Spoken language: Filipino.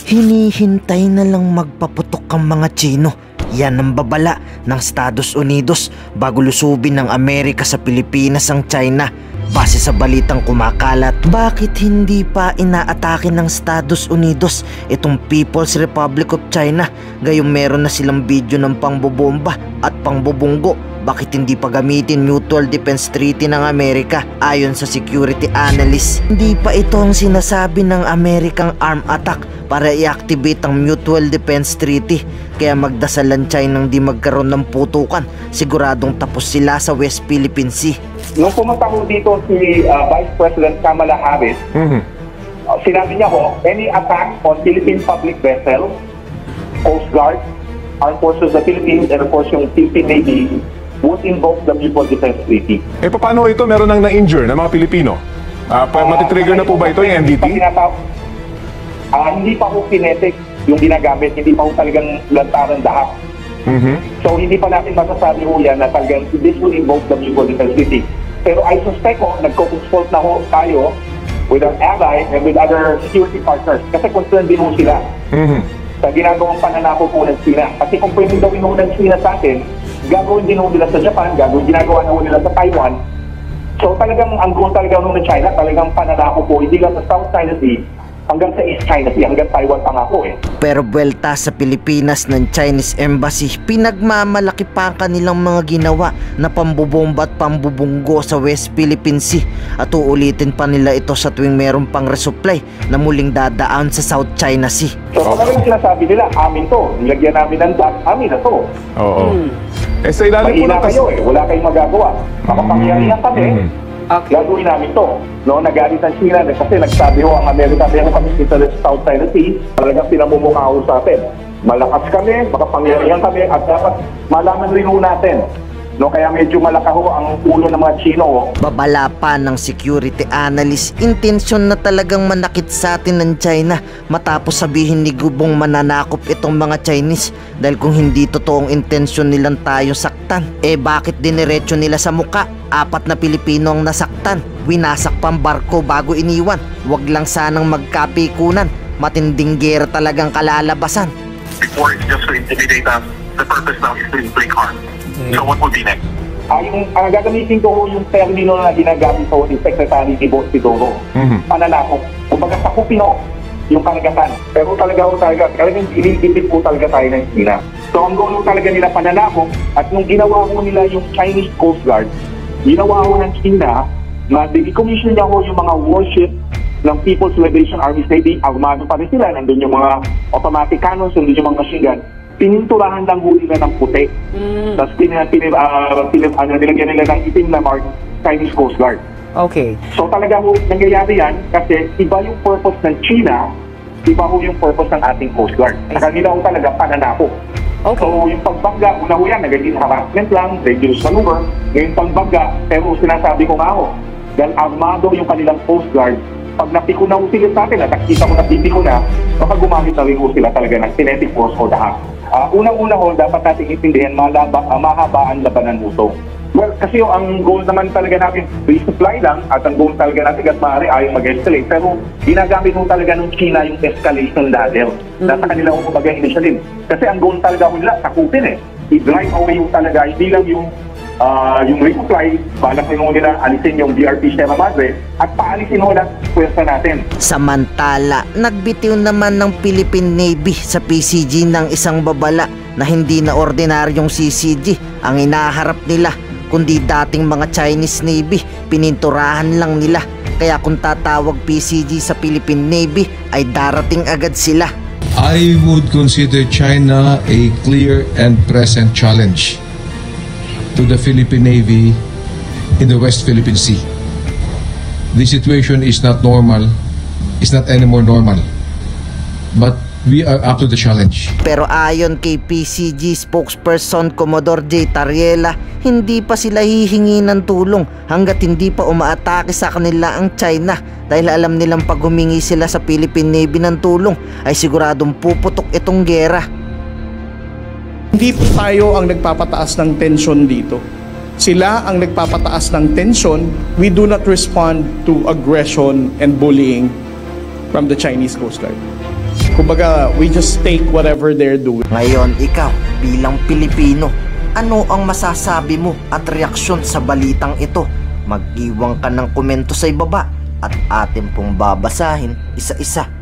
Hinihintay na lang magpaputok ang mga Tsino. Yan ang babala ng Estados Unidos bago lusubin ng Amerika sa Pilipinas ang China. Base sa balitang kumakalat, bakit hindi pa inaatake ng Estados Unidos itong People's Republic of China? Gayong meron na silang video ng pangbobomba at pangbubunggo. Bakit hindi pa gamitin Mutual Defense Treaty ng Amerika? Ayon sa security analyst, hindi pa ito ang sinasabi ng Amerikang arm attack para i-activate ang Mutual Defense Treaty. Kaya magdasalan China nang di magkaroon ng putukan. Siguradong tapos sila sa West Philippine Sea. Nung pumunta ko dito si Vice President Kamala Harris, sinabi niya ko, any attack on Philippine public vessel, Coast Guard, Armed Forces of the Philippines, and of course yung Philippine Navy would invoke the Mutual Defense Treaty. Paano ito? Meron nang na-injure na mga Pilipino? Matitrigger na po ba ito yung MDT? Hindi pa po kinetic yung ginagamit, hindi pa po talagang lantaran dahak. So hindi pa natin masasabi ho yan na talagang this will invoke the Mutual Defense Treaty. Pero I suspect ho, nagko-consult na ho tayo with our ally and with other security partners kasi concerned din ho sila sa ginagawang pananako po ng China. Kasi kung pwedeng gawin ho ng China sa atin, gagawin din ho nila sa Japan, ginagawa na ho nila sa Taiwan. So talagang ang goal talaga ng China, talagang pananako po, hindi lang sa South China Sea, hanggang sa East China Sea, hanggang Taiwan pa nga po Pero buwelta sa Pilipinas ng Chinese Embassy, pinagmamalaki pa ang kanilang mga ginawa na pambubomba at pambubunggo sa West Philippine Sea. At uulitin pa nila ito sa tuwing meron pang resupply na muling dadaan sa South China Sea. So talagang sinasabi nila, amin to, nilagyan namin ng dock, amin na to. Sa ilalim po na kayo wala kayong magagawa. Makapangyarihan kami. Gagawin namin to. No, nagalit ang China kasi nagsabi ho ang Amerika, meron kami dito sa South China Sea, talagang pinamumukha ho sa atin. Malakas kami, makapangyarihan kami, at dapat malaman rin ho natin. No, kaya medyo malaka ho ang ulo ng mga Chino. Babala pa ng security analyst, intensyon na talagang manakit sa atin ng China matapos sabihin ni Gubong mananakop itong mga Chinese. Dahil kung hindi totoong intensyon nilang tayo saktan, bakit diniretso nila sa muka? 4 na Pilipino ang nasaktan, winasak pang barko bago iniwan. Wag lang sanang magkapikunan, matinding gera talagang kalalabasan. Before it's just to intimidate us, the purpose now is to inflict harm. So what will be next? Ang gagamitin ko yung termino na ginagamit ko ni Secretary Ibo Sidoro. Pananakop. Kumbaga sakupin ho yung karagatan. Pero talagang inigipit po talaga tayo ng China. So ang goal talaga nila pananakop, at nung ginawa ko nila yung Chinese Coast Guard, ginawa ko ng China na decommission niya ko yung mga warship ng People's Liberation Army Navy. Armado pa rin sila. Nandun yung mga automatic cannons, nandun yung mga machine gun. Pininturahan lang huli na ng puti. Tapos nilagyan nila ng itim na mark, Chinese Coast Guard. Okay. So talaga ho, nangyayari yan kasi iba yung purpose ng China, iba ho yung purpose ng ating Coast Guard. Sa kanila ho talaga pananako. Okay. So yung pagbangga, una ho yan, nagiging harassment lang, dangerous maneuver. Ngayon pagbangga, pero sinasabi ko nga ho, dahil armado yung kanilang Coast Guard, pag napiko na ho sila sa atin at nakita mo napipiko na, baka gumamit na rin ho sila talaga ng kinetic force o dahak. Unang-una ho, dapat natin itindihan mahaba ang labanan mo to. Well, kasi ang goal naman talaga natin, resupply lang, at ang goal talaga natin at maaari ayaw mag-escalate. Pero ginagamit mo talaga ng China yung escalation ladder. Nasa kanila ho kumbaga initialin. Kasi ang goal talaga ho nila, sakupin I-drive away yung talaga, hindi lang yung resupply, balak nila alisin yung BRP Sierra Madre at paalisin ho lang pwersa natin. Samantala, nagbitiw naman ng Philippine Navy sa PCG ng isang babala na hindi na ordinaryong CCG ang inaharap nila, kundi dating mga Chinese Navy. Pininturahan lang nila. Kaya kung tatawag PCG sa Philippine Navy ay darating agad sila. I would consider China a clear and present challenge to the Philippine Navy in the West Philippine Sea. The situation is not normal. It's not anymore normal. But we are up to the challenge. Pero ayon kay PCG spokesperson Commodore J. Tariela, hindi pa sila hihingi ng tulong hanggat hindi pa umaatake sa kanila ang China, dahil alam nilang pag humingi sila sa Philippine Navy ng tulong ay siguradong puputok itong gera. Hindi po tayo ang nagpapataas ng tensyon dito. Sila ang nagpapataas ng tensyon. We do not respond to aggression and bullying from the Chinese Coast Guard. Kumbaga, we just take whatever they're doing. Ngayon, ikaw, bilang Pilipino, ano ang masasabi mo at reaksyon sa balitang ito? Mag-iwan ka ng komento sa ibaba at atin pong babasahin isa-isa.